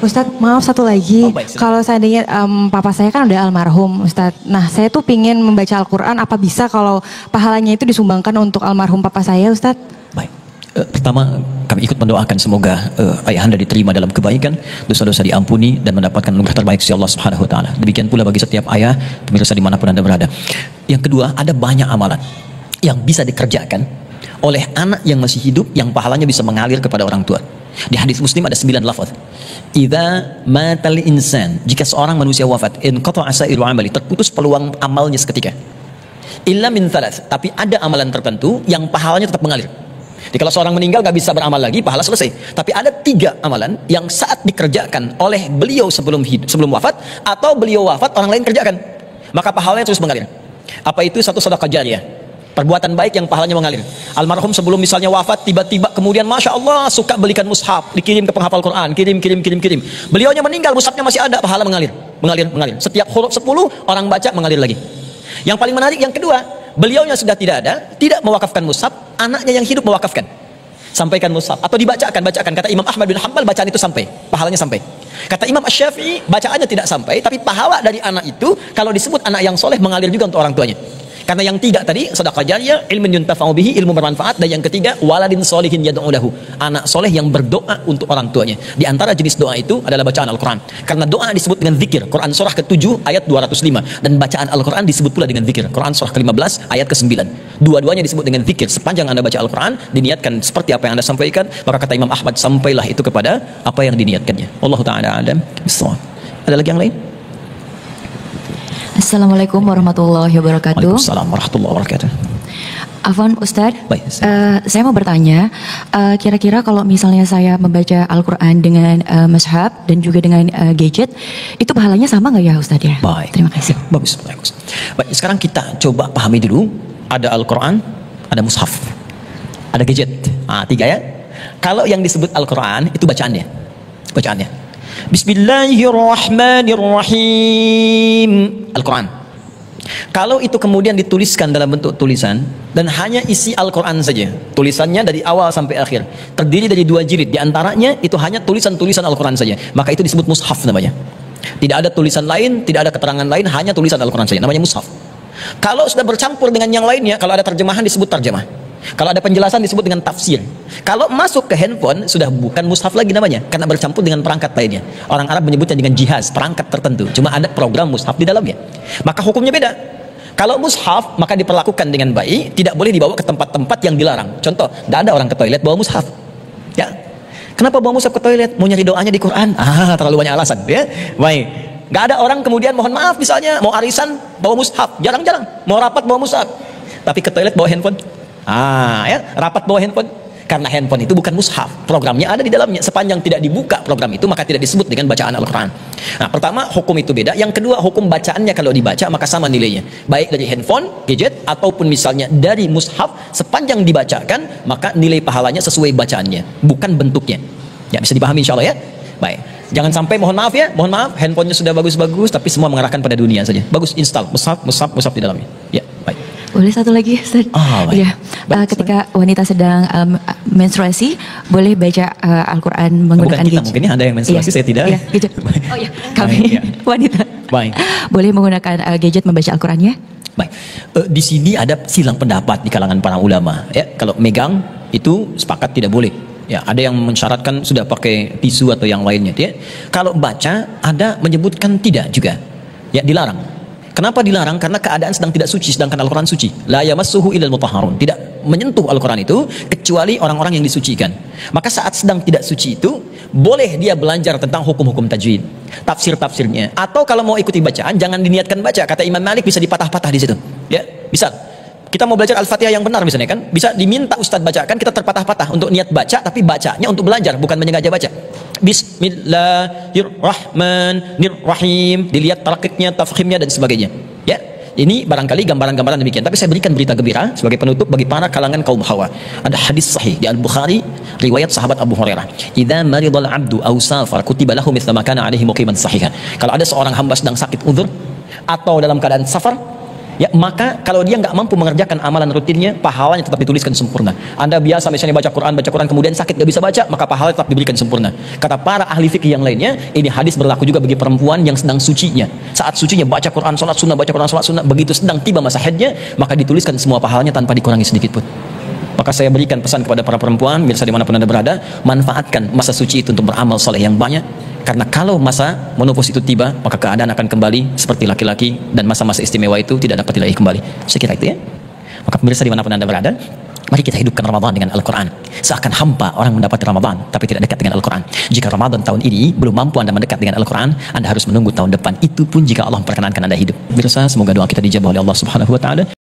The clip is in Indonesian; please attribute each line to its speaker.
Speaker 1: Ustadz, maaf satu lagi.
Speaker 2: Oh, baik, silakan.
Speaker 1: Kalau seandainya papa saya kan udah almarhum, Ustadz. Nah, saya tuh pingin membaca Al-Quran. Apa bisa kalau pahalanya itu disumbangkan untuk almarhum papa saya, Ustadz?
Speaker 2: Baik. Pertama, kami ikut mendoakan semoga ayahanda diterima dalam kebaikan, dosa-dosa diampuni dan mendapatkan anugerah terbaik dari Allah Subhanahu wa taala. Demikian pula bagi setiap ayah, pemirsa dimanapun Anda berada. Yang kedua, ada banyak amalan yang bisa dikerjakan oleh anak yang masih hidup yang pahalanya bisa mengalir kepada orang tua. Di hadis Muslim ada 9 lafaz. Idza matal insan, jika seorang manusia wafat, inqata'a sa'iru amali, terputus peluang amalnya seketika. Illa min thalath, tapi ada amalan tertentu yang pahalanya tetap mengalir. Jadi kalau seorang meninggal gak bisa beramal lagi, pahala selesai. Tapi ada 3 amalan yang saat dikerjakan oleh beliau sebelum wafat, atau beliau wafat orang lain kerjakan, maka pahalanya terus mengalir. Apa itu? Satu, sedekah jariyah, perbuatan baik yang pahalanya mengalir. Almarhum sebelum misalnya wafat, tiba-tiba kemudian Masya Allah suka belikan mushaf, dikirim ke penghafal Quran, kirim. Beliaunya meninggal, mushafnya masih ada, pahala mengalir. Setiap huruf 10 orang baca, mengalir lagi. Yang paling menarik yang kedua, beliaunya sudah tidak ada, tidak mewakafkan mushaf, anaknya yang hidup mewakafkan. Sampaikan mushaf atau dibacakan. Kata Imam Ahmad bin Hanbal, bacaan itu sampai, pahalanya sampai. Kata Imam Asy-Syafi'i, bacaannya tidak sampai, tapi pahala dari anak itu kalau disebut anak yang soleh mengalir juga untuk orang tuanya. Karena yang 3 tadi, sedekah jariyah, ilmun yuntafa'u bihi, ilmu bermanfaat, dan yang ketiga, waladin solihin yad'u lahu, anak soleh yang berdoa untuk orang tuanya. Di antara jenis doa itu adalah bacaan Al-Quran. Karena doa disebut dengan zikir. Quran surah ke-7 ayat 205, dan bacaan Al-Quran disebut pula dengan zikir. Quran surah ke-15 ayat ke-9. Dua-duanya disebut dengan zikir. Sepanjang Anda baca Al-Quran, diniatkan seperti apa yang Anda sampaikan, maka kata Imam Ahmad, sampailah itu kepada apa yang diniatkannya. Wallahu ta'ala a'lam bishawab. Ada lagi yang lain?
Speaker 1: Assalamualaikum warahmatullahi wabarakatuh.
Speaker 2: Waalaikumsalam warahmatullahi wabarakatuh.
Speaker 1: Afwan Ustadz,
Speaker 2: Baik,
Speaker 1: saya mau bertanya, kira-kira kalau misalnya saya membaca Al-Quran dengan mushaf dan juga dengan gadget, itu pahalanya sama nggak ya Ustadz ya?
Speaker 2: Baik.
Speaker 1: Terima kasih.
Speaker 2: Bagus. Baik, sekarang kita coba pahami dulu. Ada Al-Quran, ada mushaf, ada gadget. 3 ya. Kalau yang disebut Al-Quran itu bacaannya. Bismillahirrahmanirrahim, Al-Quran. Kalau itu kemudian dituliskan dalam bentuk tulisan dan hanya isi Al-Quran saja, tulisannya dari awal sampai akhir, terdiri dari 2 jilid, diantaranya itu hanya tulisan-tulisan Al-Quran saja, maka itu disebut mushaf namanya. Tidak ada tulisan lain, tidak ada keterangan lain, hanya tulisan Al-Quran saja, namanya mushaf. Kalau sudah bercampur dengan yang lainnya, kalau ada terjemahan disebut terjemah, kalau ada penjelasan disebut dengan tafsir. Kalau masuk ke handphone sudah bukan mushaf lagi namanya, karena bercampur dengan perangkat lainnya. Orang Arab menyebutnya dengan jihaz, perangkat tertentu, cuma ada program mushaf di dalamnya, maka hukumnya beda. Kalau mushaf maka diperlakukan dengan baik, tidak boleh dibawa ke tempat-tempat yang dilarang. Contoh, tidak ada orang ke toilet bawa mushaf, ya. Kenapa bawa mushaf ke toilet? Mau nyari doanya di Quran? Terlalu banyak alasan, ya. Baik. Gak ada orang kemudian mohon maaf misalnya mau arisan bawa mushaf, jarang-jarang. Mau rapat bawa mushaf, tapi ke toilet bawa handphone. Ya, rapat bawa handphone. Karena handphone itu bukan mushaf, programnya ada di dalamnya. Sepanjang tidak dibuka program itu, maka tidak disebut dengan bacaan Al-Quran. Nah, pertama, hukum itu beda. Yang kedua, hukum bacaannya kalau dibaca maka sama nilainya, baik dari handphone, gadget, ataupun misalnya dari mushaf. Sepanjang dibacakan, maka nilai pahalanya sesuai bacaannya, bukan bentuknya. Ya, bisa dipahami insya Allah ya. Baik, jangan sampai mohon maaf, handphonenya sudah bagus-bagus tapi semua mengarahkan pada dunia saja. Bagus, install mushaf di dalamnya. Ya, baik.
Speaker 1: Boleh satu lagi Ustaz?
Speaker 2: Baik.
Speaker 1: Ya, ketika wanita sedang menstruasi, boleh baca Al-Quran menggunakan gadget.
Speaker 2: Mungkin ada yang menstruasi, saya tidak.
Speaker 1: Iya, gadget. Oh ya, kami wanita.
Speaker 2: Baik.
Speaker 1: Boleh menggunakan gadget membaca Al-Qurannya?
Speaker 2: Baik. Di sini ada silang pendapat di kalangan para ulama. Ya, kalau megang itu sepakat tidak boleh. Ya, ada yang mensyaratkan sudah pakai tisu atau yang lainnya. Ya. Kalau baca ada menyebutkan tidak juga. Ya, dilarang. Kenapa dilarang? Karena keadaan sedang tidak suci, sedangkan Al-Quran suci. La yamassuhu illal mutahharun. Tidak menyentuh Al-Quran itu kecuali orang-orang yang disucikan. Maka saat sedang tidak suci itu boleh dia belajar tentang hukum-hukum tajwid, tafsir-tafsirnya. Atau kalau mau ikuti bacaan jangan diniatkan baca. Kata Imam Malik bisa dipatah-patah di situ. Ya, bisa. Kita mau belajar Al-Fatihah yang benar misalnya kan, bisa diminta Ustadz bacakan, kita terpatah-patah untuk niat baca, tapi bacanya untuk belajar, bukan menyengaja baca. Bismillahirrahmanirrahim, dilihat tarakiknya, tafkhimnya dan sebagainya. Ya, ini barangkali gambaran-gambaran demikian. Tapi saya berikan berita gembira sebagai penutup bagi para kalangan kaum hawa. Ada hadis sahih di Al-Bukhari, riwayat sahabat Abu Hurairah. Idza maridal 'abdu aw safar kutiba lahu mithla ma kana 'alaihi muqiman sahihan. Kalau ada seorang hamba sedang sakit uzur atau dalam keadaan safar, Ya, maka kalau dia nggak mampu mengerjakan amalan rutinnya, pahalanya tetap dituliskan sempurna. Anda biasa misalnya baca Quran kemudian sakit nggak bisa baca, maka pahalanya tetap diberikan sempurna. Kata para ahli fikih yang lainnya, ini hadis berlaku juga bagi perempuan yang sedang sucinya. Saat sucinya baca Quran sholat sunnah, baca Quran sholat sunnah, begitu sedang tiba masa haidnya, maka dituliskan semua pahalanya tanpa dikurangi sedikit pun. Maka saya berikan pesan kepada para perempuan, mirsa dimanapun Anda berada, manfaatkan masa suci itu untuk beramal soleh yang banyak. Karena kalau masa menopause itu tiba, maka keadaan akan kembali seperti laki-laki, dan masa-masa istimewa itu tidak dapat lagi kembali. Saya kira itu ya. Maka pemirsa dimanapun Anda berada, mari kita hidupkan Ramadan dengan Al-Quran. Seakan hampa orang mendapati Ramadan tapi tidak dekat dengan Al-Quran. Jika Ramadan tahun ini belum mampu Anda mendekat dengan Al-Quran, Anda harus menunggu tahun depan. Itu pun jika Allah memperkenankan Anda hidup. Pemirsa, semoga doa kita dijabah oleh Allah Subhanahu wa taala.